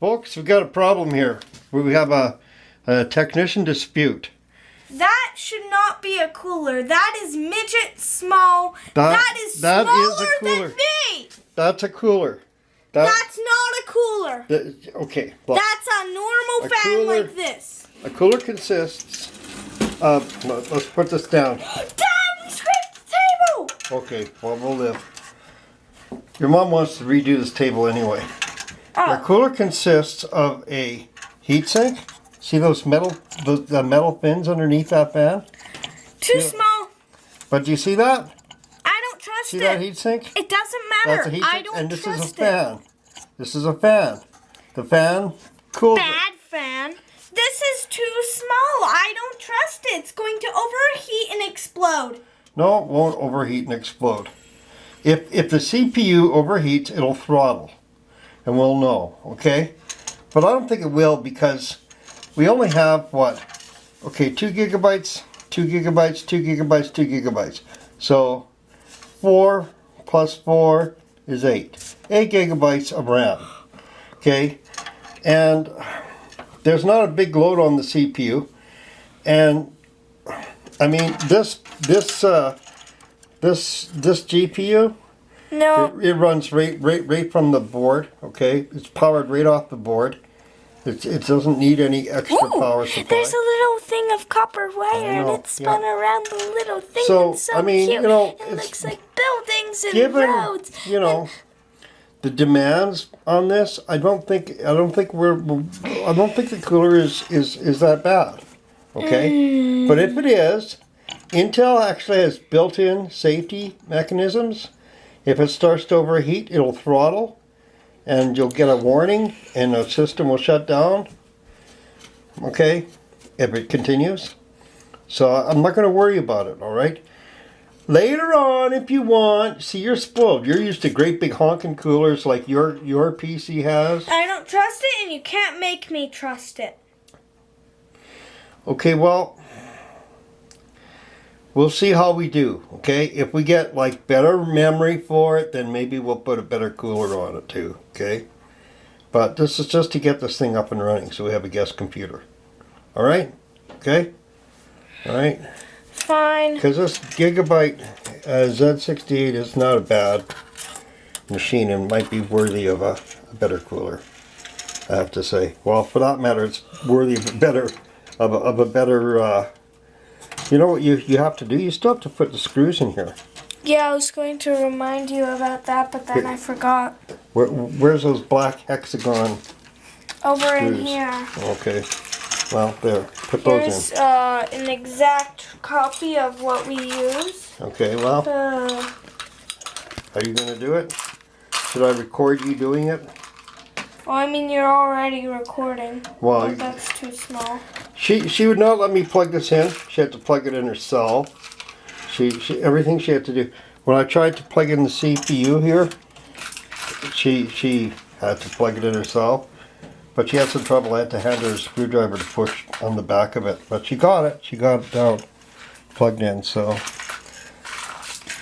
Folks, we've got a problem here. We have a technician dispute. That should not be a cooler. That is midget small. That is that smaller is a cooler. than me. That's a cooler. That's not a cooler. Okay. Look, That's a normal fan cooler, like this. a cooler consists of... Let's put this down. Dad, we scraped the table. Okay, well, we'll live. Your mom wants to redo this table anyway. Oh. The cooler consists of a heatsink. See those the metal fins underneath that fan? Too small. But do you see that? I don't trust See it. that heatsink? It doesn't That's matter. a heatsink, I don't and this trust is a fan. This is a fan. The fan cools it. Bad fan. This is too small. I don't trust it. It's going to overheat and explode. No, it won't overheat and explode. If the CPU overheats, it'll throttle. And we'll know, okay? But I don't think it will because we only have, what? Okay, 2 gigabytes, 2 gigabytes, 2 gigabytes, 2 gigabytes. So 4 plus 4 is 8. 8 gigabytes of RAM. Okay? And there's not a big load on the CPU. And I mean this GPU, No. it runs right from the board, okay? It's powered right off the board. It doesn't need any extra power supply. There's a little thing of copper wire and know, it's spun around the little thing. So, It's so I mean, cute. you know, it it's- looks like buildings and Given, roads. you know, the demands on this, I don't think the cooler is that bad. Okay? But if it is, Intel actually has built-in safety mechanisms. If it starts to overheat, it'll throttle and you'll get a warning and the system will shut down. Okay? If it continues. So I'm not going to worry about it, all right? Later on, if you want, see, you're spoiled. You're used to great big honking coolers like your PC has. I don't trust it and you can't make me trust it. Okay, well, we'll see how we do, okay? If we get, like, better memory for it, then maybe we'll put a better cooler on it, too, okay? But this is just to get this thing up and running so we have a guest computer. All right? Okay? All right? Fine. Because this Gigabyte Z68 is not a bad machine and might be worthy of a better cooler, I have to say. Well, for that matter, it's worthy of a better... you know what you have to do? You still have to put the screws in here. Yeah, I was going to remind you about that, but then I forgot. Where's those black hexagon Over screws? in here. Okay. Well, there. Put those Here's in. an exact copy of what we use. Okay, well, are you going to do it? Should I record you doing it? Well, I mean, you're already recording. Well, But that's too small. She would not let me plug this in. She had to plug it in herself. Everything she had to do. When I tried to plug in the CPU here, she had to plug it in herself. But she had some trouble. I had to hand her a screwdriver to push on the back of it. But she got it. She got it down, plugged in. So,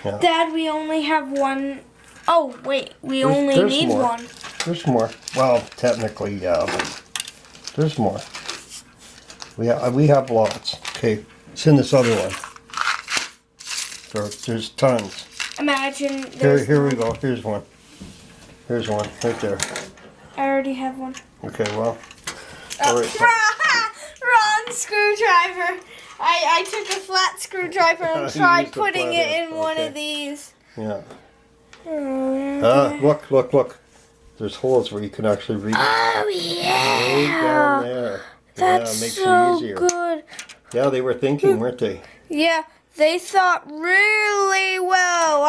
yeah. Dad, we only have one. Oh, wait. We only there's need more. one. There's more. Well, technically, yeah, but there's more. We have lots. Okay, it's in this other one. There's tons. Imagine. Here we go. Here's one. Here's one right there. I already have one. Okay, well. Oh, All right. wrong screwdriver. I took a flat screwdriver and You tried used a putting it flathead. in one Okay. of these. Yeah. Oh, Look. There's holes where you can actually read it. Oh, Right down there. That's yeah, makes so it easier. good. Yeah, they were thinking, weren't they? Yeah, they thought really well.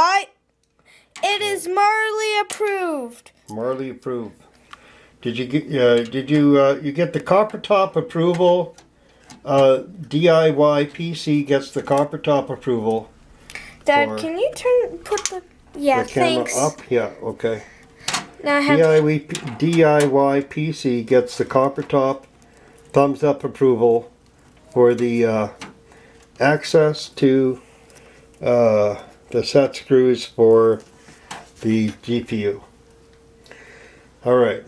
It is Marley approved. Marley approved. Did you get you get the copper top approval? DIY PC gets the copper top approval. Dad, can you put the The camera thanks. up? Yeah, okay. Now I have DIY PC gets the copper top thumbs up approval for the access to the set screws for the GPU. All right.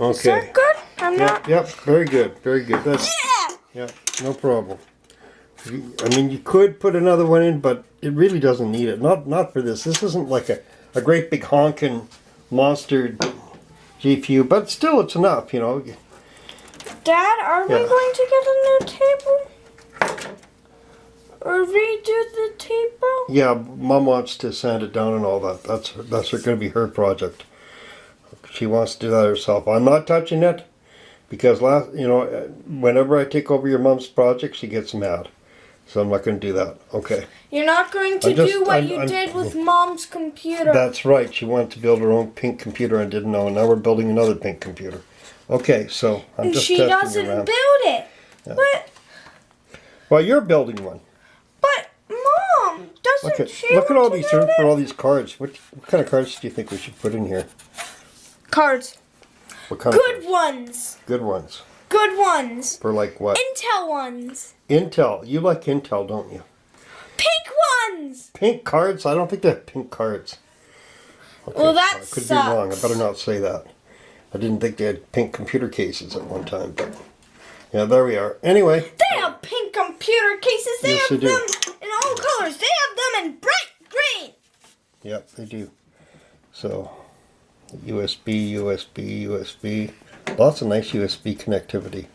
Is Okay. that good? I'm not. Yep, very good, very good. That's, Yeah. yeah, no problem. I mean, you could put another one in, but it really doesn't need it. Not for this. This isn't like a great big honking monster GPU, but still it's enough, you know. Dad, are we Yeah. going to get a new table? Or redo the table? Yeah, Mom wants to sand it down and all that. That's going to be her project. She wants to do that herself. I'm not touching it because whenever I take over your mom's project, she gets mad. So I'm not going to do that. Okay. You're not going to do what you did with Mom's computer. That's right. She wanted to build her own pink computer and didn't know. And now we're building another pink computer. Okay, so I'm And just she testing doesn't around. build it. Yeah. But Well, you're building one. Mom doesn't she Look at all want to these build for it? all these cards. What kind of cards do you think we should put in here? Cards. What kind of Good cards? ones. Good ones. Good ones. For like what? Intel ones. Intel. You like Intel, don't you? Pink ones. Pink cards? I don't think they have pink cards. Okay, Well, that I could sucks. be wrong. I better not say that. I didn't think they had pink computer cases at one time, but yeah, there we are. Anyway, They have pink computer cases. They Yes, have they do. them in all colors. They have them in bright green. yep, they do. So, USB, USB, USB. Lots of nice USB connectivity.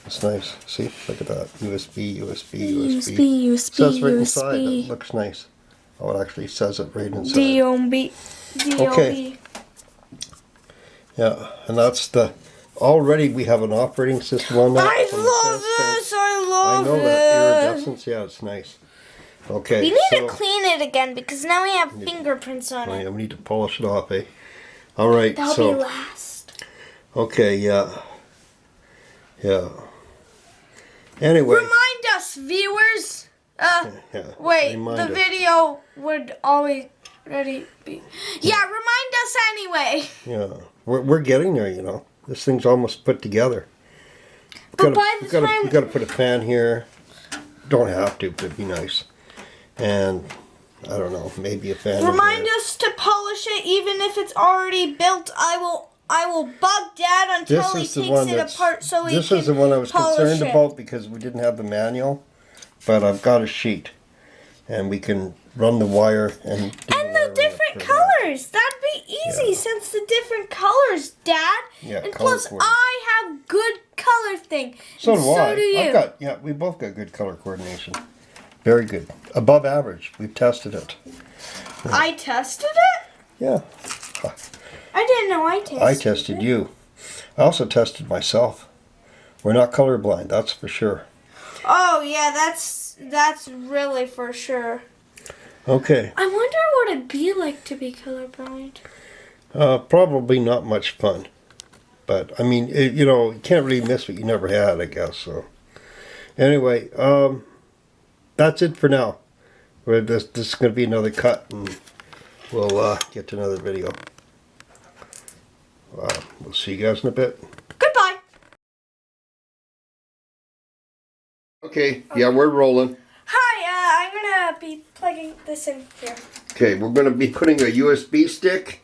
It's nice. See, look at that. USB, USB, USB. USB, Says right inside. It looks nice. Oh, it actually says it right inside. DOB. Okay. Yeah, and that's already we have an operating system on that. I from the love test this. bench. I I love know it. that iridescence. Yeah, it's nice. Okay. We need so, to clean it again because now we have fingerprints on Oh, it. yeah, we need to polish it off, eh? All right. That'll so be last. okay, yeah, yeah. Anyway, Remind us, viewers. yeah. Wait, reminder. the video would always be. Yeah, remind us anyway. Yeah, we're getting there. You know, this thing's almost put together. But by the time- we got to put a fan here. Don't have to, but it'd be nice. And I don't know, maybe a fan. in Remind here. us to polish it, even if it's already built. I will bug Dad until This he is the takes one it that's. apart so he This can is the one I was polish concerned it. about because we didn't have the manual, but I've got a sheet, and we can run the wire and. do And wire the different pretty much. colors. That'd be easy Yeah. since the different colors, Dad. Yeah, and color plus, coordination. I have good color thing. So and do I. So do you. We both got good color coordination. Very good. Above average. We've tested it. I tested it. Yeah. I didn't know I tested. I tested you. I also tested myself. We're not colorblind, that's for sure. Oh yeah, that's really for sure. Okay. I wonder what it'd be like to be colorblind. Probably not much fun. But, I mean, you can't really miss what you never had, I guess. So, anyway, that's it for now. This is going to be another cut, and we'll get to another video. We'll see you guys in a bit. Goodbye. Okay, yeah, we're rolling. Hi, I'm gonna be plugging this in here. Okay, we're going to be putting a USB stick,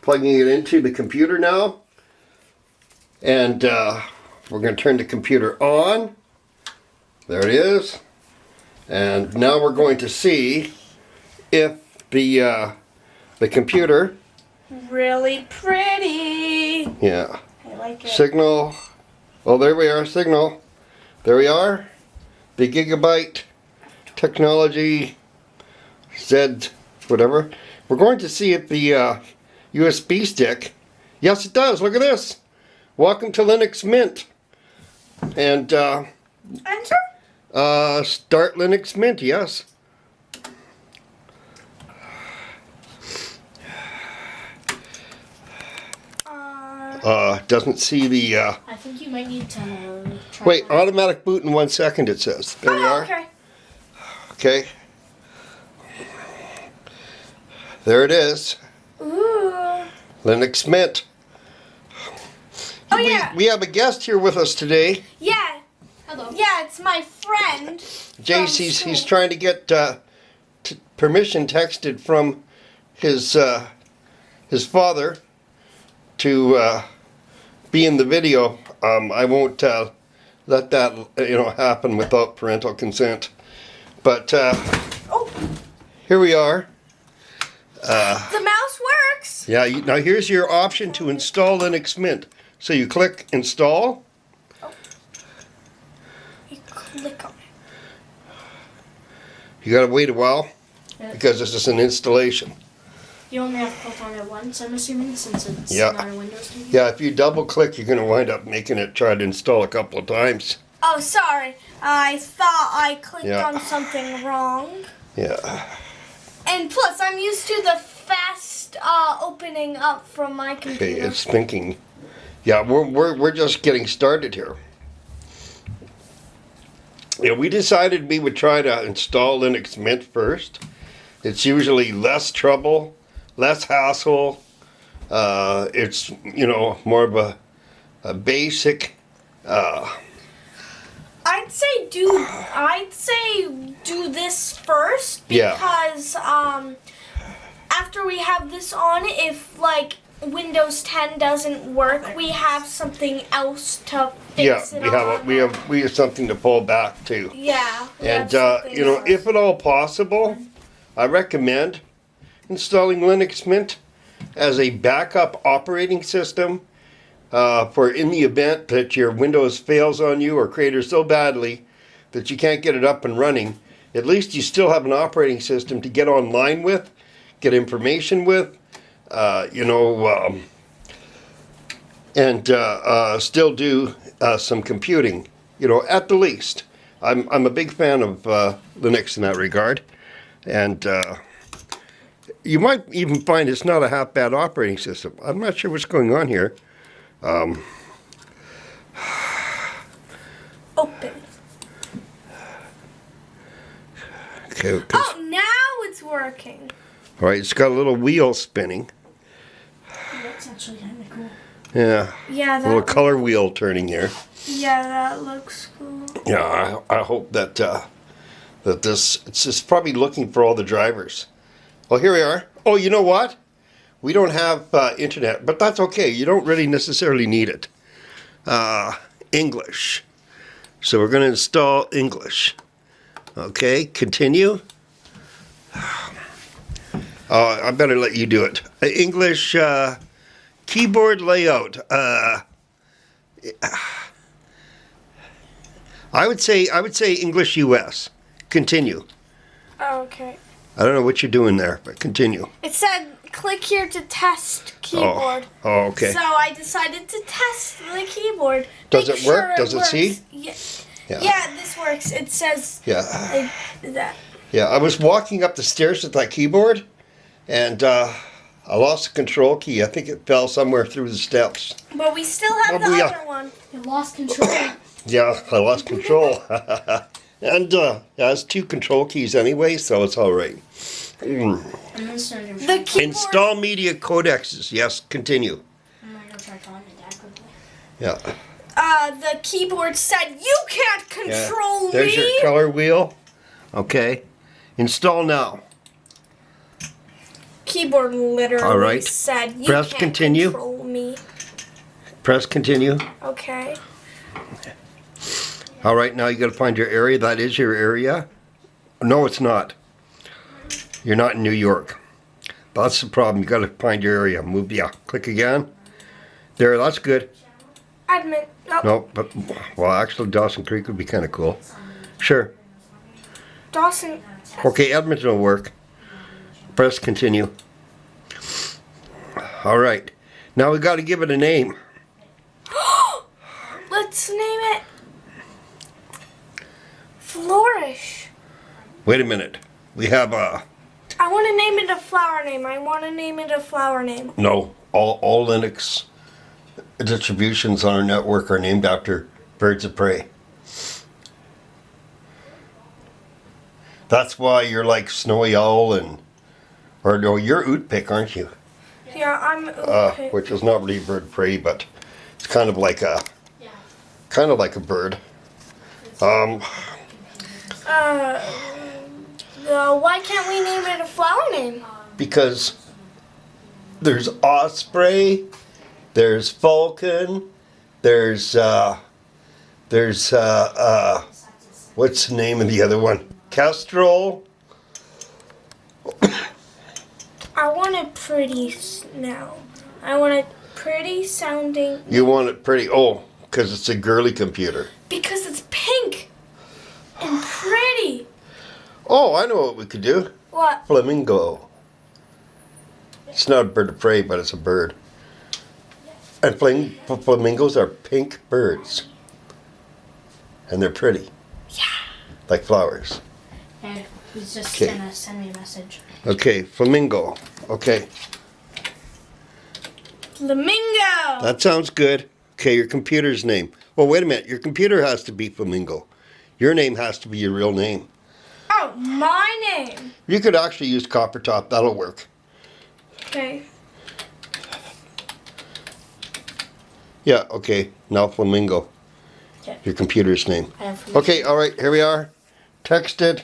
plugging it into the computer now. And we're going to turn the computer on. There it is. And now we're going to see if the computer, Really pretty. yeah, I like it. signal. Oh, there we are, signal. There we are. The Gigabyte Technology Z, whatever. We're going to see if the USB stick. Yes, it does. Look at this. Welcome to Linux Mint. And Enter. start Linux Mint. Yes. Doesn't see the. I think you might need to try Wait, that. automatic boot in 1 second. It says. There we Oh, are. okay. Okay. There it is. Ooh. Linux Mint. Oh yeah. We have a guest here with us today. Yeah. Hello. Yeah, it's my friend. Jace, from he's school. trying to get permission texted from his father to being the video, I won't let that happen without parental consent. But Oh, here we are. the mouse works. Yeah, now here's your option to install Linux Mint. So you click install. You click on it. You gotta wait a while Yeah. because this is an installation. You only have to click on it once, I'm assuming, since it's Yeah. not a Windows TV. Yeah, if you double click, you're gonna wind up making it try to install a couple of times. Oh, sorry. I thought I clicked Yeah. on something wrong. Yeah. And plus, I'm used to the fast opening up from my Okay, computer. it's thinking. Yeah, we're just getting started here. Yeah, we decided we would try to install Linux Mint first. It's usually less trouble, less hassle. It's more of a basic. I'd say do this first Yeah. because after we have this on, if like Windows 10 doesn't work, we have something else to Yeah, fix it we have something to pull back to. Yeah. we And have something else. if at all possible, I recommend installing Linux Mint as a backup operating system for in the event that your Windows fails on you or created so badly that you can't get it up and running. At least you still have an operating system to get online with, get information with, and still do some computing. At the least. I'm a big fan of Linux in that regard, and you might even find it's not a half bad operating system. I'm not sure what's going on here. Open. Okay, Oh, now it's working. all right, it's got a little wheel spinning. That's actually kind of cool. Yeah, Yeah, a little that. color wheel turning here. Yeah, that looks cool. Yeah, I hope that it's just probably looking for all the drivers. Well, here we are. Oh, you know what? We don't have internet, but that's okay. You don't really necessarily need it. English. So we're going to install English. Okay, continue. I better let you do it. English keyboard layout. I would say English US. Continue. Okay. I don't know what you're doing there, but continue. It said click here to test keyboard. Oh, okay. So I decided to test the keyboard. Does Make it work? sure Does it works. see? Yeah. Yeah. Yeah, this works. It says Yeah. that. Yeah, I was walking up the stairs with that keyboard, and I lost the control key. I think it fell somewhere through the steps. But we still have Oh, the yeah. other one. You lost control. Yeah, I lost control. And it's 2 control keys anyway, so it's all right. I'm gonna start your The keyboard. Install media codexes. Yes, continue. I'm gonna try calling my dad quickly. Yeah. The keyboard said you can't Yeah. control There's me. your color wheel. Okay. Install now. Keyboard literally All right. said you Press can't continue. control me. Press continue. Okay. All right, now you got to find your area. That is your area. No, it's not. You're not in New York. That's the problem. You got to find your area. Move. Yeah. Click again. There. That's good. Admin. Oh, No, but well, actually, Dawson Creek would be kind of cool. Sure. Dawson. Okay, Edmonton will work. Press continue. All right. Now we got to give it a name. Let's name it Flourish. Wait a minute. We have I want to name it a flower name. I want to name it a flower name. no. All Linux distributions on our network are named after birds of prey. That's why you're like Snowy Owl or no, you're Ootpik, aren't you? Yeah, I'm okay. Which is not really a bird of prey, but it's kind of like a bird. Why can't we name it a flower name? Because there's osprey, there's falcon, There's what's the name of the other one? Kestrel. I want it pretty now. I want it pretty sounding You want it pretty? Oh, because it's a girly computer. because it's pink and pretty. Oh, I know what we could do. What? Flamingo. It's not a bird of prey, but it's a bird. And flamingos are pink birds. And they're pretty. Yeah. Like flowers. Hey, he's just 'Kay. gonna send me a message. Okay, flamingo. Okay, Flamingo. that sounds good. Okay, your computer's name. Well, wait a minute. Your computer has to be flamingo. Your name has to be your real name. Oh, my name. You could actually use Coppertop. That'll work. Okay. Yeah, okay. Now flamingo. Okay. Your computer's name. I have Okay, all right, here we are. Texted.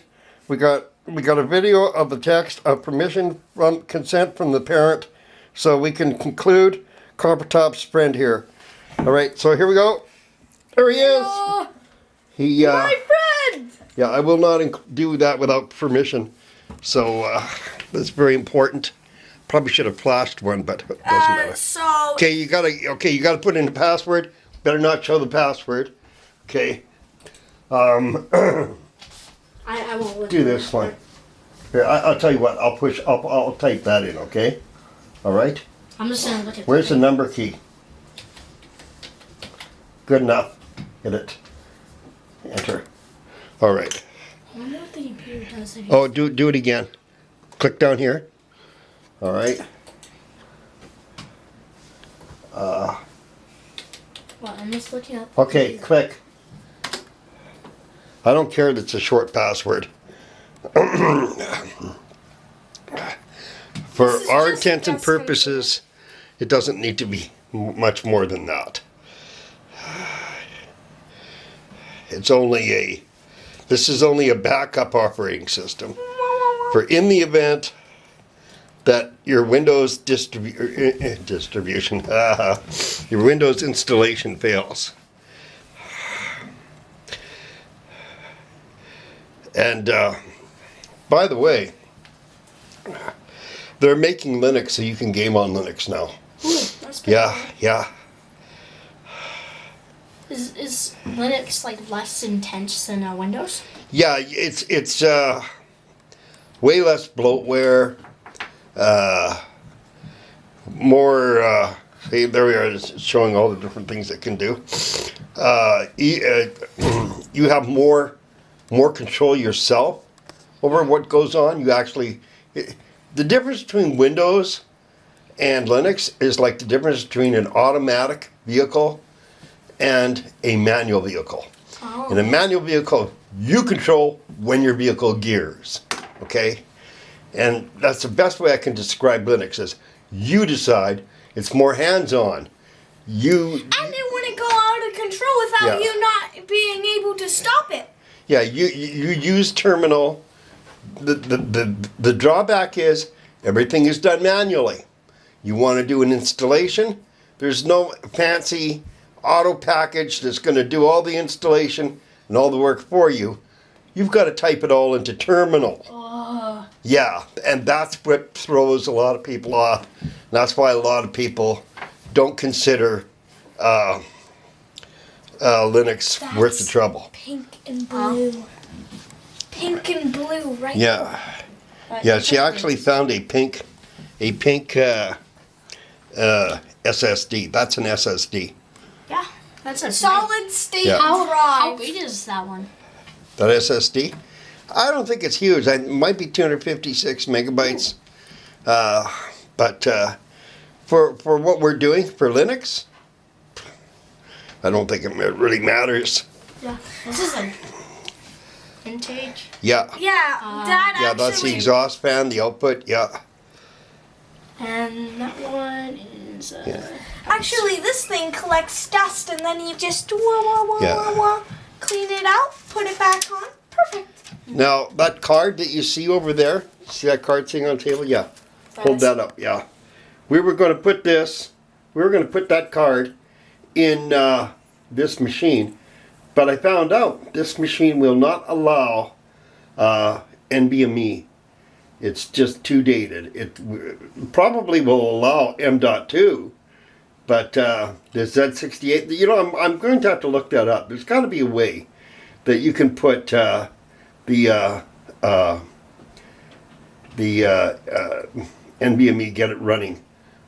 We got a video of the text of permission from consent from the parent, so we can conclude Coppertop's friend here. All right, so here we go. There he is. Oh, He. my friend. Yeah, I will not do that without permission. So that's very important. Probably should have flashed one, but it doesn't matter. So. Okay, you gotta put in the password. Better not show the password. Okay. I won't look Do at this it. one. Here, I'll tell you what. I'll type that in. Okay. All right. I'm just gonna look at Where's the number key? Good enough. Hit it. Enter. All right. I wonder what the computer does if you... Oh, do it again. Click down here. All right. What, I'm just looking up... Okay, click. I don't care that it's a short password. For This is our just intents and us purposes, it doesn't need to be much more than that. This is only a backup operating system. For in the event that your Windows distribution, your Windows installation fails. And by the way, they're making Linux so you can game on Linux now. Ooh, that's pretty Yeah, cool. yeah. Is Linux like less intense than Windows? Yeah, it's way less bloatware, more. See, there we are, it's showing all the different things it can do. You have more control yourself over what goes on. You actually, the difference between Windows and Linux is like the difference between an automatic vehicle and a manual vehicle. Oh. In a manual vehicle, you control when your vehicle gears, okay? And that's the best way I can describe Linux is you decide. It's more hands-on. And it wouldn't go out of control without Yeah. you not being able to stop it. Yeah, you use terminal. The drawback is everything is done manually. You want to do an installation, there's no fancy auto package that's going to do all the installation and all the work for you. You've got to type it all into terminal. Yeah, and that's what throws a lot of people off. That's why a lot of people don't consider Linux worth the trouble. Pink and blue. Pink and blue, right? Yeah, yeah. She actually found a pink SSD. That's an SSD. Yeah, that's a Solid state Yeah. How drive. big is that one? That SSD. I don't think it's huge. It might be 256 megabytes. But for what we're doing for Linux, I don't think it really matters. Yeah, this is a intake. Yeah. Yeah, that Yeah, actually. that's the exhaust fan, the output. Yeah. And that one is. Actually, this thing collects dust, and then you just clean it out, put it back on. Perfect. Now, that card that you see over there, see that card sitting on the table? Yeah. Hold that up, yeah. We were going to put that card in this machine, but I found out this machine will not allow NVMe. It's just too dated. It probably will allow M.2, but the Z68, you know, I'm going to have to look that up. There's got to be a way that you can put the NVMe, get it running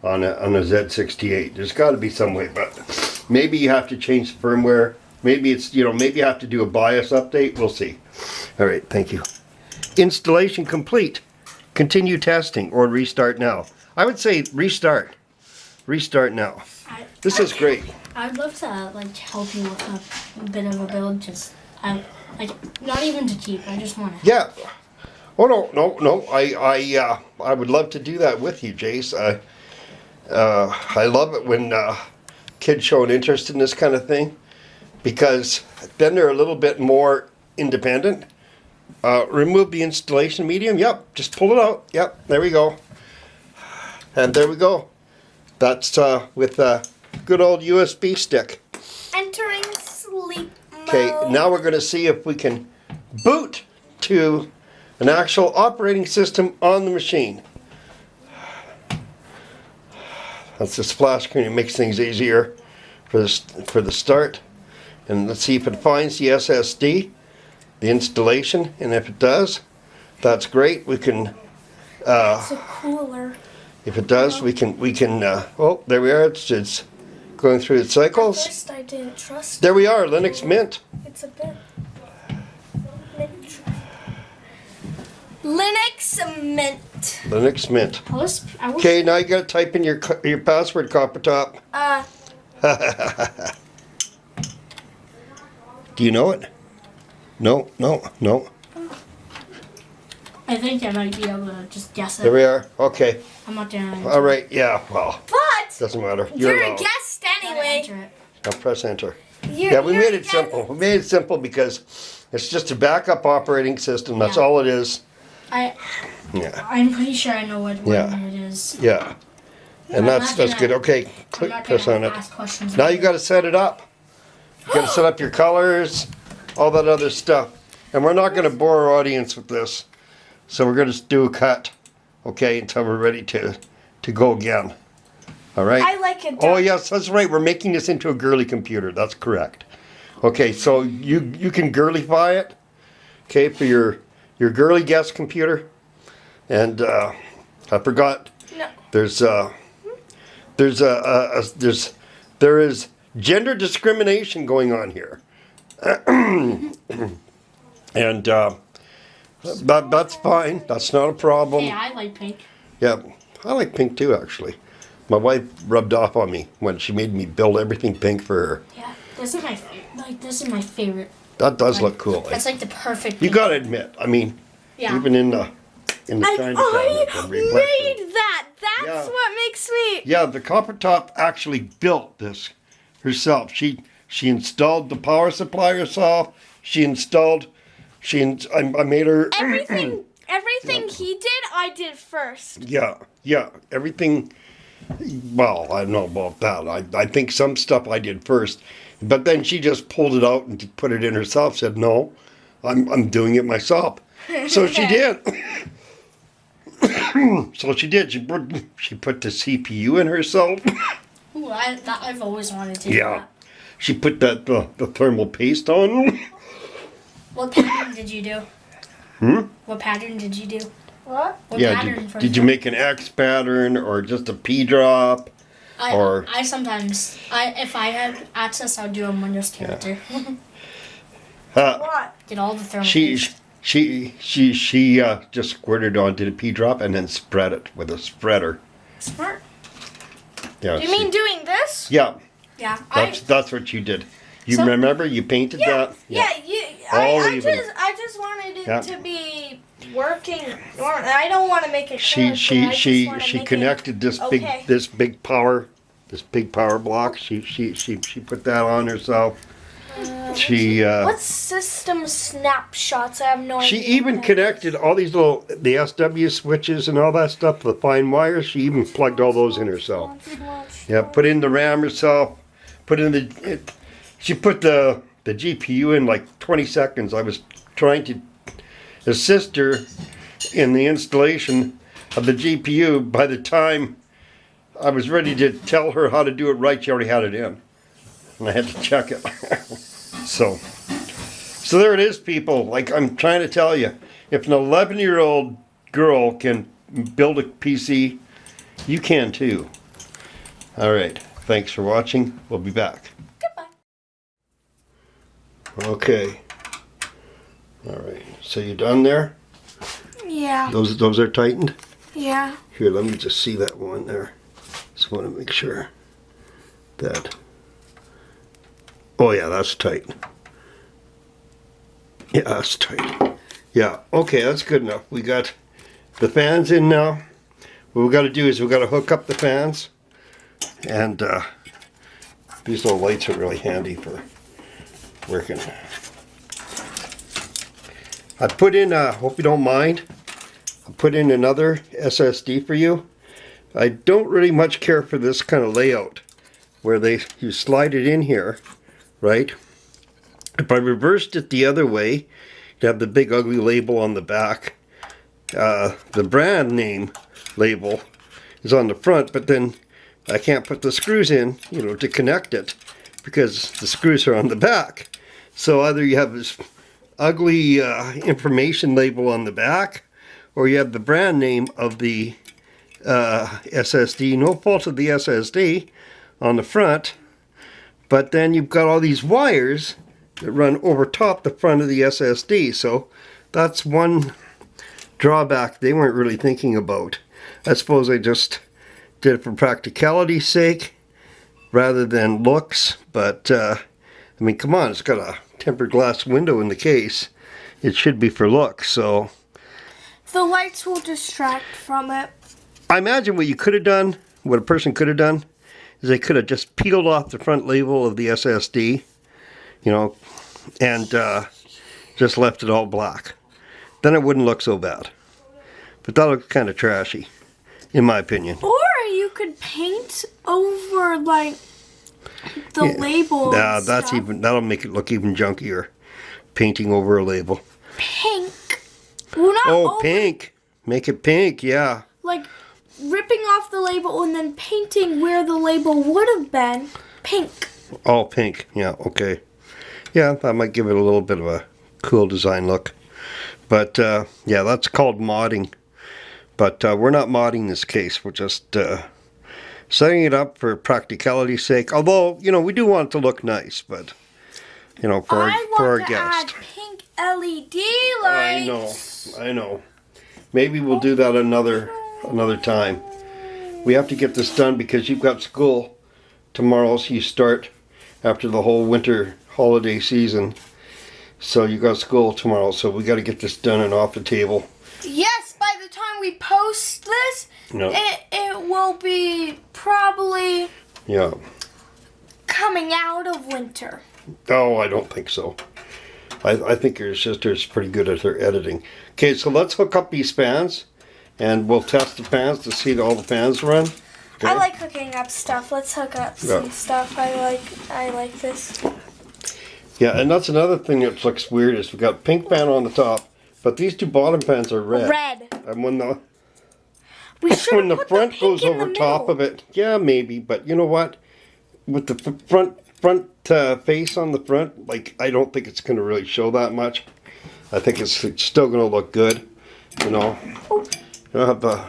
on a Z68. There's got to be some way, but maybe you have to change the firmware. Maybe it's, you know, maybe you have to do a BIOS update. We'll see. All right, thank you. Installation complete. Continue testing or restart now. I would say restart. Restart now. This is great. I'd love to like help you with a bit of a build. Just like not even to keep. I just want to. Yeah. Oh no. I would love to do that with you, Jace. I love it when kids show an interest in this kind of thing, because then they're a little bit more independent. Remove the installation medium. Yep, just pull it out. Yep, there we go. And there we go. That's with a good old USB stick. Entering sleep mode. Okay, now we're going to see if we can boot to an actual operating system on the machine. That's the splash screen. It makes things easier for the start. And let's see if it finds the SSD, the installation, and if it does, that's great. We can. It's a cooler. If it does, we can. Oh, there we are. It's going through its At cycles. first I didn't trust There we are. Linux Mint. It's a bit. Linux Mint. Linux Mint. I wish. Okay, now you got to type in your password, Coppertop. Do you know it? No. I think I might be able to just guess it. There we are. Okay. I'm not doing All right. Yeah. Well, But doesn't matter. you're a allowed. guest Enter anyway. it. Now press enter. You're, Yeah, we you're made a it guest. simple. We made it simple because it's just a backup operating system. That's Yeah. all it is. I'm pretty sure I know what Yeah. one it is. Yeah. And I'm that's not gonna- good. Okay, I'm not press gonna on it. ask questions. Now about you got to set it up. You got to set up your colors, all that other stuff. And we're not going to bore our audience with this, so we're going to do a cut, okay, until we're ready to go again. All right. I like it. Oh yes, that's right. We're making this into a girly computer. That's correct. Okay, so you can girlyfy it, okay, for your girly guest computer. And I forgot. No. There is gender discrimination going on here, and that's fine. That's not a problem. Hey, I like pink. Yeah, I like pink too, actually. My wife rubbed off on me when she made me build everything pink for her. Yeah, this is my this is my favorite. That does look cool. That's like the perfect. You pink. gotta admit, I mean, Yeah. even in the China I cabinet, the reflection. made that. That's Yeah. what makes me. Yeah, the Coppertop actually built this herself. She installed the power supply herself. I made her Everything he did, I did first. Yeah, everything. Well, I don't know about that. I think some stuff I did first, but then she just pulled it out and put it in herself. Said, "No, I'm doing it myself." So she did. So she did. She put the CPU in herself. Ooh, I've always wanted to do Yeah. that. She put that the thermal paste on. What pattern did you do? What pattern did you do? What? What Yeah. pattern for Did you make an X pattern or just a P drop? or- I sometimes if I had access, I'd do a Windows character. What? Get all the thermal. She paste. just squirted onto the P drop and then spread it with a spreader. Smart. Yeah. You mean doing this? Yeah. Yeah. That's what you did. You So- remember you painted that? Yeah. All I even. just wanted it Yeah. to be working. I don't want to make it. She good, but I just wanna she make connected this okay. big power block. She put that on herself. What system snapshots? I have no idea. She even what that connected all these the SW switches and all that stuff, the fine wires. She even plugged all those in herself. is. Yeah, put in the RAM herself, She put the GPU in like 20 seconds. I was trying to assist her in the installation of the GPU. By the time I was ready to tell her how to do it right, she already had it in. And I had to check it. So there it is, people. Like I'm trying to tell you, if an 11-year-old girl can build a PC, you can too. All right. Thanks for watching. We'll be back. Goodbye. Okay. All right. So you done there? Yeah. Those are tightened? Yeah. Here, let me just see that one there. Just want to make sure that. Oh yeah, that's tight. Yeah, that's tight. Yeah, okay, that's good enough. We got the fans in now. What we got to do is we got to hook up the fans, and these little lights are really handy for working. I put in, hope you don't mind, I put in another SSD for you. I don't really much care for this kind of layout where you slide it in here, right? If I reversed it the other way, you'd have the big ugly label on the back. The brand name label is on the front, but then I can't put the screws in, to connect it because the screws are on the back. So either you have this ugly information label on the back, or you have the brand name of the SSD, no fault of the SSD, on the front, but then you've got all these wires that run over top the front of the SSD. So that's one drawback they weren't really thinking about. I suppose I just did it for practicality's sake rather than looks, but I mean, come on, it's got a tempered glass window in the case. It should be for looks. So The lights will distract from it. I imagine what you could have done, what a person could have done, is they could have just peeled off the front label of the SSD, and just left it all black. Then it wouldn't look so bad. But that looks kind of trashy, in my opinion. Or you could paint over like the label. Yeah, and that's stuff. that'll make it look even junkier. Painting over a label. Pink. Well, not Oh, over, pink. Make it pink, yeah. like ripping off the label and then painting where the label would have been pink. All pink, yeah, okay. Yeah, that might give it a little bit of a cool design look. But, yeah, that's called modding. But we're not modding this case. We're just setting it up for practicality's sake. Although, we do want it to look nice, but, for our to guest. add pink LED lights. I know. Maybe we'll do that another time. We have to get this done because you've got school tomorrow, so you start after the whole winter holiday season. So you got school tomorrow, so we got to get this done and off the table. Yes, by the time we post this, No. it will be probably Yeah. coming out of winter. Oh, I don't think so. I think your sister's pretty good at her editing. Okay, so let's hook up these fans, and we'll test the fans to see that all the fans run. Okay? I like hooking up stuff. Let's hook up some Yeah. stuff. I like this. Yeah, and that's another thing that looks weird is we got pink fan on the top, but these two bottom fans are red. Red. And when We should when the put front pink goes in over the top middle. of it, yeah, maybe. But you know what? With the front face on the front, like I don't think it's going to really show that much. I think it's still going to look good. You'll have the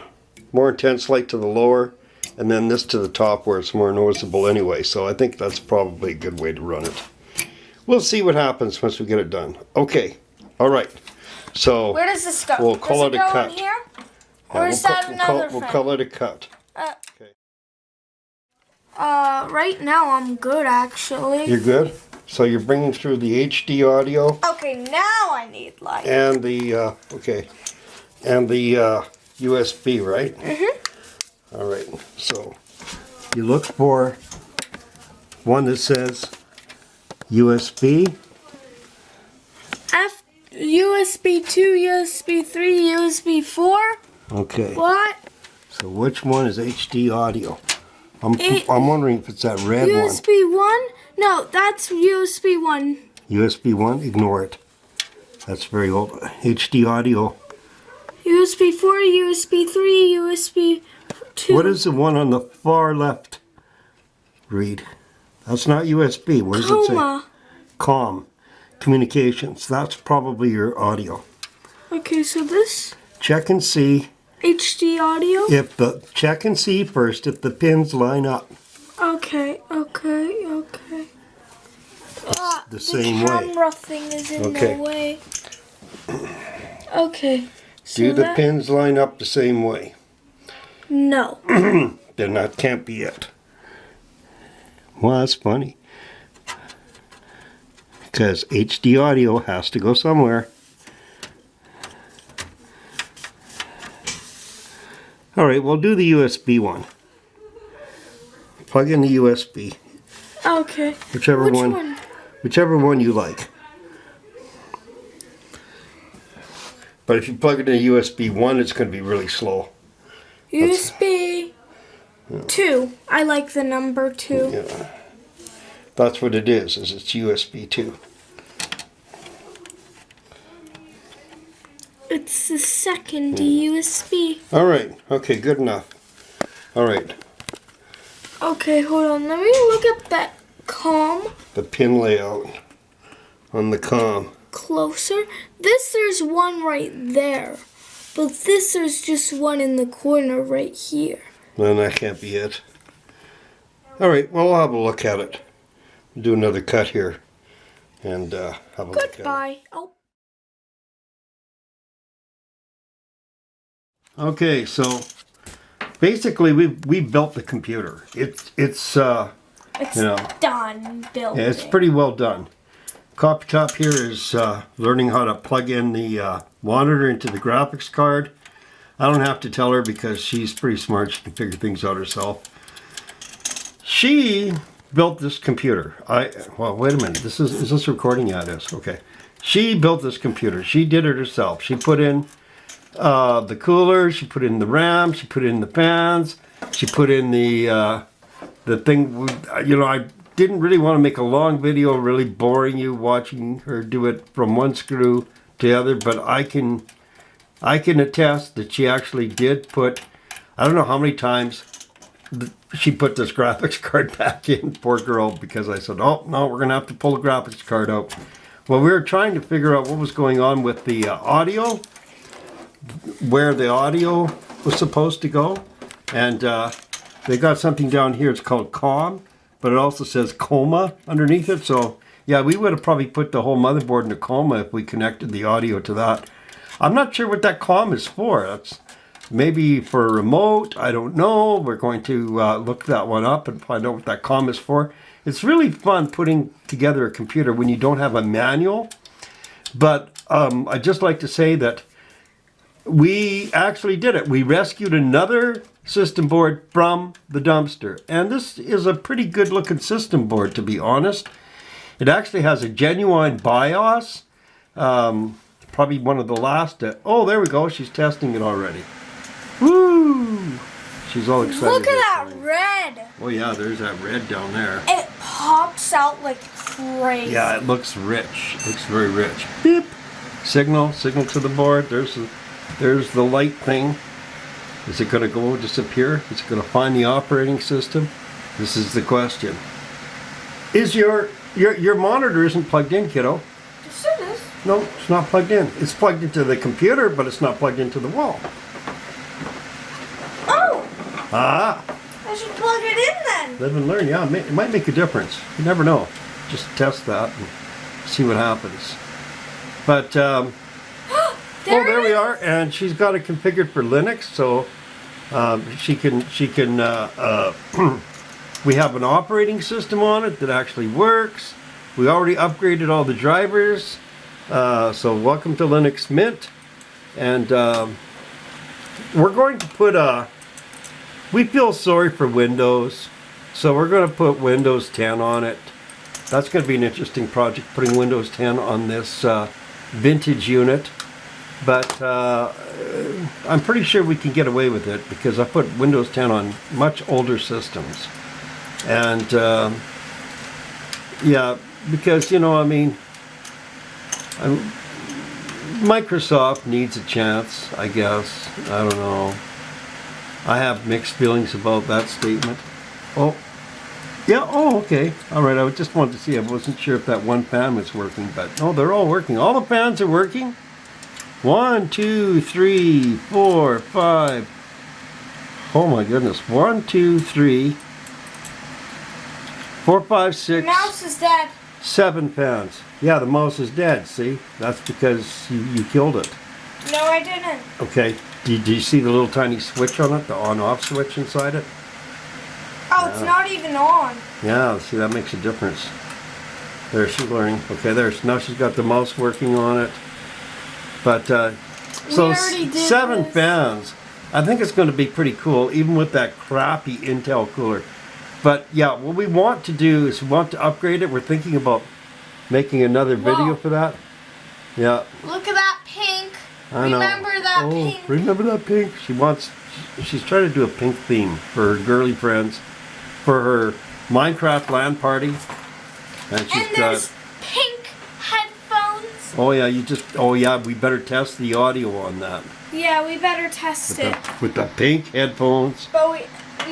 more intense light to the lower, and then this to the top where it's more noticeable anyway. So I think that's probably a good way to run it. We'll see what happens once we get it done. Okay, all right. So Where does this go? we'll call does it it a go cut. in here? Yeah, Or is that another we'll fan? call it a cut. Okay. Right now I'm good actually. You're good? So you're bringing through the HD audio Okay, now I need light. and the, and the USB, right? Mm-hmm. All right, so you look for one that says USB. USB 2, USB 3, USB 4. Okay, What? so which one is HD audio? I'm wondering if it's that red one. USB 1? No, that's USB 1. USB 1, ignore it. That's very old. HD audio. USB 4, USB 3, USB 2. What is the one on the far left? Read. That's not USB. What does it say? Coma. COM. Communications. That's probably your audio. Okay, so this Check and see HD audio. if check and see first if the pins line up Okay. the same way. camera thing is in Okay. the way. Okay. So Do the that- pins line up the same way? No. Then that can't be it. Well, that's funny. Because HD audio has to go somewhere. All right, we'll do the USB one. Plug in the USB, Okay. whichever Which one, one? whichever one you like. But if you plug it in a USB 1, it's going to be really slow. USB 2. I like the number 2. Yeah. That's what it is it's USB 2. It's the second USB. All right, okay, good enough. All right, Okay, hold on. Let me look at that COM the pin layout on the COM. closer. There's one right there. But there's just one in the corner right here. Then that can't be it. All right, well, I'll have a look at it. Do another cut here and have a look at it. Goodbye. Oh. Okay, so basically we built the computer. It's you know, done building. yeah, it's pretty well done. Copy Top here is learning how to plug in the monitor into the graphics card. I don't have to tell her because she's pretty smart. She can figure things out herself. She built this computer. Well, wait a minute. Is this recording? Yeah, it is. Okay. She built this computer. She did it herself. She put in the cooler. She put in the RAM. She put in the fans. She put in the thing. You know, I didn't really want to make a long video, really boring you watching her do it from one screw to the other. But I can attest that she actually did put. I don't know how many times she put this graphics card back in, poor girl, because I said, oh, no, we're going to have to pull the graphics card out. Well, we were trying to figure out what was going on with the audio, where the audio was supposed to go. And they got something down here, it's called COM, but it also says coma underneath it. So, yeah, we would have probably put the whole motherboard in a coma if we connected the audio to that. I'm not sure what that COM is for. That's maybe for a remote. I don't know. We're going to look that one up and find out what that COM is for. It's really fun putting together a computer when you don't have a manual. But I'd just like to say that we actually did it. We rescued another system board from the dumpster. And this is a pretty good looking system board, to be honest. It actually has a genuine BIOS. Probably one of the last. Oh, there we go. She's testing it already. Woo! She's all excited. Look at that red. Oh yeah, there's that red down there. It pops out like crazy. Yeah, it looks rich. It looks very rich. Beep. Signal to the board. There's the light thing. Is it going to go disappear? Is it going to find the operating system? This is the question. Is your monitor isn't plugged in, kiddo? Yes, it is. No, it's not plugged in. It's plugged into the computer, but it's not plugged into the wall. Oh, Ah, I should plug it in then. live and learn. Yeah, it might make a difference. You never know. Just test that and see what happens. But there we are, and she's got it configured for Linux, so she can. We have an operating system on it that actually works. We already upgraded all the drivers, so welcome to Linux Mint, and we're going to put we feel sorry for Windows, so we're going to put Windows 10 on it. That's going to be an interesting project, putting Windows 10 on this vintage unit. But I'm pretty sure we can get away with it because I put Windows 10 on much older systems. And yeah, because, you know, I mean, Microsoft needs a chance, I guess. I don't know. I have mixed feelings about that statement. Oh, yeah, oh, okay. All right, I just wanted to see. I wasn't sure if that one fan was working, but no, they're all working. All the fans are working. 1, 2, 3, 4, 5. Oh my goodness. 1, 2, 3, 4, 5, 6. Mouse is dead. 7 fans. Yeah, the mouse is dead, see? That's because you killed it. No, I didn't. Okay. Do you see the little tiny switch on it? The on-off switch inside it? Oh, it's not even on. Yeah, see, that makes a difference. There, she's learning. Okay, now she's got the mouse working on it. But, so already did 7 this. fans. I think it's going to be pretty cool, even with that crappy Intel cooler. But, yeah, what we want to do is we want to upgrade it. We're thinking about making another video Whoa. for that. Yeah, Look at that pink. I know. Remember that Oh, pink? remember that pink? She's trying to do a pink theme for her girly friends, for her Minecraft LAN party. And she's And got, there's pink headphones. oh yeah, we better test the audio on that. Yeah, we better test it. With the pink headphones. But we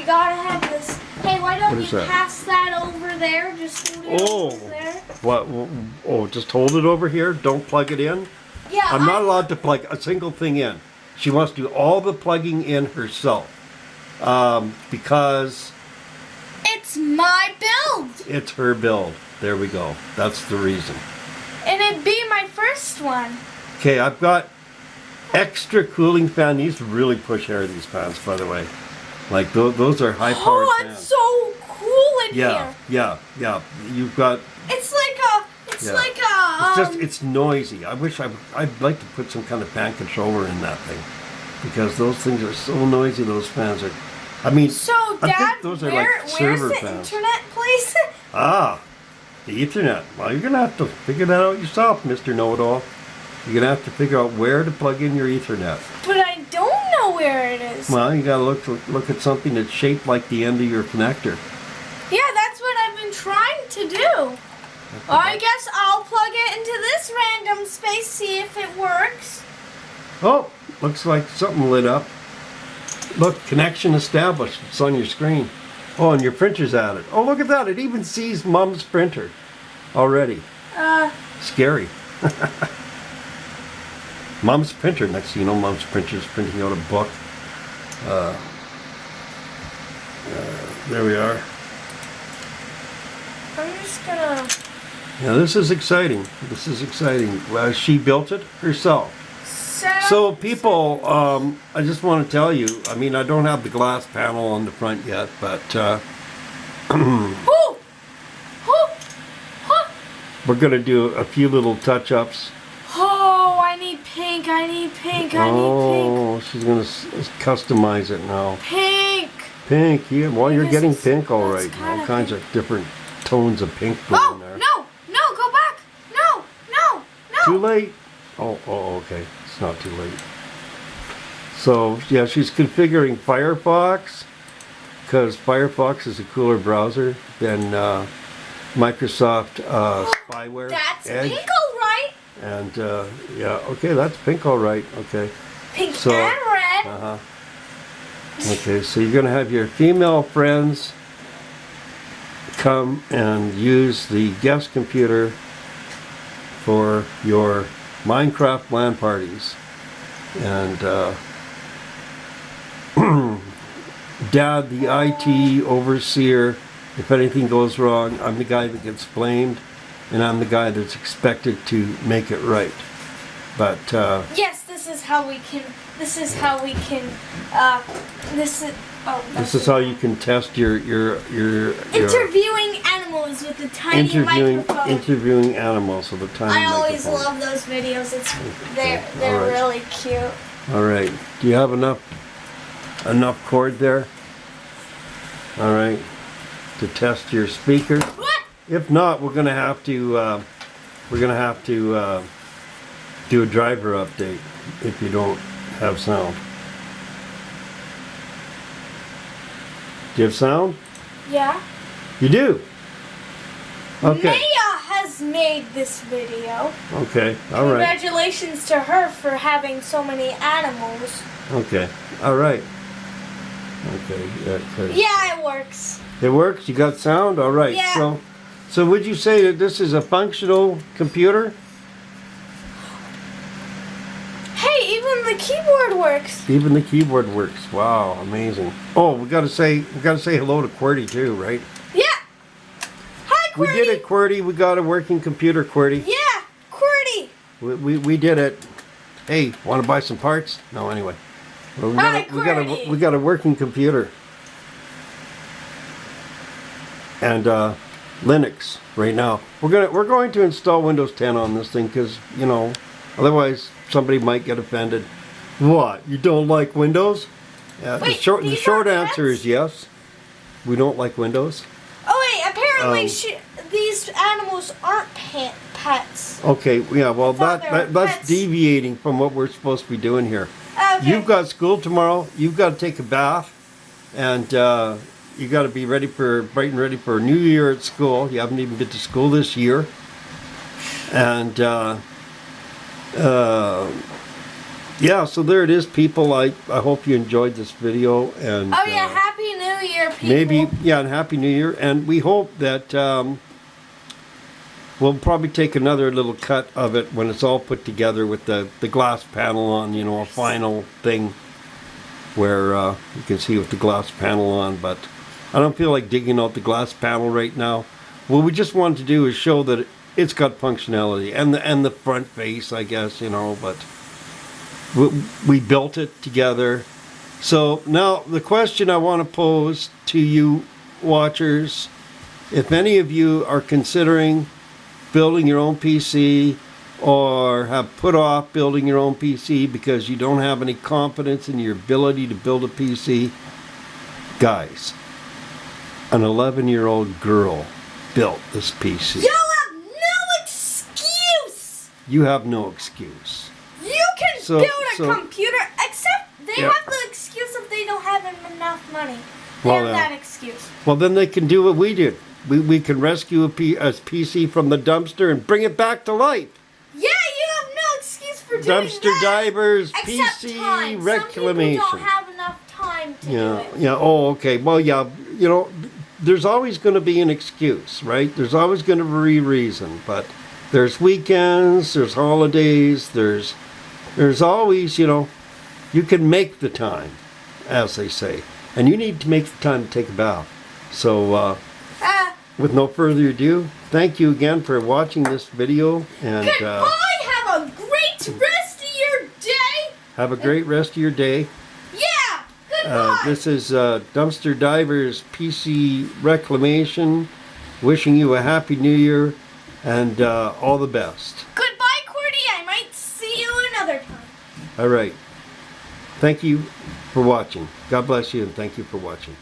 gotta have this. Hey, why don't What you is that? pass that over there? Just hold it Oh. over there. What? Oh, just hold it over here. Don't plug it in. Yeah, I'm not allowed to plug a single thing in. She wants to do all the plugging in herself. Because It's my build, it's her build. There we go. That's the reason. and it'd be my first one. Okay, I've got extra cooling fan. These really push air, these fans, by the way. Like, those are high-powered Oh, fans. it's so cool in Yeah, here. yeah. You've got... It's like a. It's Yeah. like a. It's noisy. I wish I'd like to put some kind of fan controller in that thing. Because those things are so noisy, those fans are... I mean, So, I Dad, think those are like where's server the fans. internet place? Ah, the Ethernet. Well, you're going to have to figure that out yourself, Mr. Know-It-All. You're going to have to figure out where to plug in your Ethernet. But I don't know where it is. Well, you got to look at something that's shaped like the end of your connector. Yeah, that's what I've been trying to do. Well, I guess I'll plug it into this random space, see if it works. Oh, looks like something lit up. Look, connection established. It's on your screen. Oh, and your printer's at it. Oh, look at that. It even sees Mom's printer already. Scary. Mom's printer. Next thing you know, Mom's printer's printing out a book. There we are. I'm just gonna. Yeah, this is exciting. This is exciting. Well, she built it herself. Set So up- people, I just want to tell you, I mean, I don't have the glass panel on the front yet, but Ooh! Ooh! Huh! we're going to do a few little touch-ups. Oh, I need pink. I need pink. I need Oh, she's going to customize it now. pink. Pink, yeah. Well, you're This getting is- pink all that's right. kinda All kinds of different tones of pink going Oh, there. no! No, go back! No! No! No! Too late. Oh, okay. It's not too late. So, yeah, she's configuring Firefox because Firefox is a cooler browser than Microsoft Spyware That's Edge. pink, all right. And, yeah, okay, that's pink all right. Okay. Pink So- and red. Uh-huh. Okay, so you're going to have your female friends come and use the guest computer for your Minecraft LAN parties. And Dad, the IT overseer, if anything goes wrong, I'm the guy that gets blamed, and I'm the guy that's expected to make it right. But Yes, this is how we can. This is how we can. This is. Oh, this is how you can test your Interviewing animals with a tiny microphone. interviewing animals with a tiny I always microphone. love those videos. They're All right. really cute. All right. Do you have enough cord there? All right. To test your speaker. do a driver update if you don't have sound. Do you have sound? Yeah. You do? Okay. Maya has made this video. Okay. All right. Congratulations to her for having so many animals. Okay. All right. Okay. Yeah, 'cause Yeah, it works. it works? You got sound? All right. Yeah. So would you say that this is a functional computer? Hey, even the keyboard works. Even the keyboard works. Wow, amazing. Oh, we gotta say hello to QWERTY too, right? Yeah. Hi, QWERTY. We did it, QWERTY. We got a working computer, QWERTY. Yeah, QWERTY. We did it. Hey, want to buy some parts? No, anyway. Well, Hi, we QWERTY. got a working computer. And Linux right now. We're going to install Windows 10 on this thing because, you know, otherwise somebody might get offended. What? You don't like Windows? Yeah, Wait, the these short are answer pets? is yes. We don't like Windows. Oh wait, apparently Um, these animals aren't pets. Okay, yeah, well thought they were that's pets. deviating from what we're supposed to be doing here. Okay. You've got school tomorrow. You've got to take a bath, and you got to be bright and ready for a new year at school. You haven't even been to school this year, and yeah. So there it is, people. I hope you enjoyed this video, and Oh yeah, Happy New Year, people. maybe and Happy New Year, and we hope that we'll probably take another little cut of it when it's all put together with the glass panel on, you know, a final thing where you can see with the glass panel on, but I don't feel like digging out the glass panel right now. What we just wanted to do is show that it's got functionality and the front face, I guess, you know, but we built it together. So now the question I want to pose to you watchers, if any of you are considering building your own PC or have put off building your own PC because you don't have any confidence in your ability to build a PC, guys, an 11-year-old girl built this PC. You'll have no excuse. You have no excuse. You can So- build a so- computer, except they Yeah. have the excuse if they don't have enough money. They Well, have yeah. that excuse. Well, then they can do what we did. We can rescue a PC from the dumpster and bring it back to life. Yeah, you have no excuse for doing Dumpster that. divers, Except PC time. reclamation. Some people don't have enough time to do Yeah, it. yeah. Oh, okay. Well, yeah. You know, there's always going to be an excuse, right? There's always going to be a reason. But there's weekends, there's holidays, there's always, you know, you can make the time, as they say, and you need to make the time to take a bath. So, with no further ado, thank you again for watching this video, and Goodbye. Have a great rest of your day. have a great rest of your day. Yeah. Goodbye. This is Dumpster Divers PC Reclamation, wishing you a Happy New Year and all the best. Goodbye, QWERTY. I might see you another time. All right. Thank you for watching. God bless you, and thank you for watching.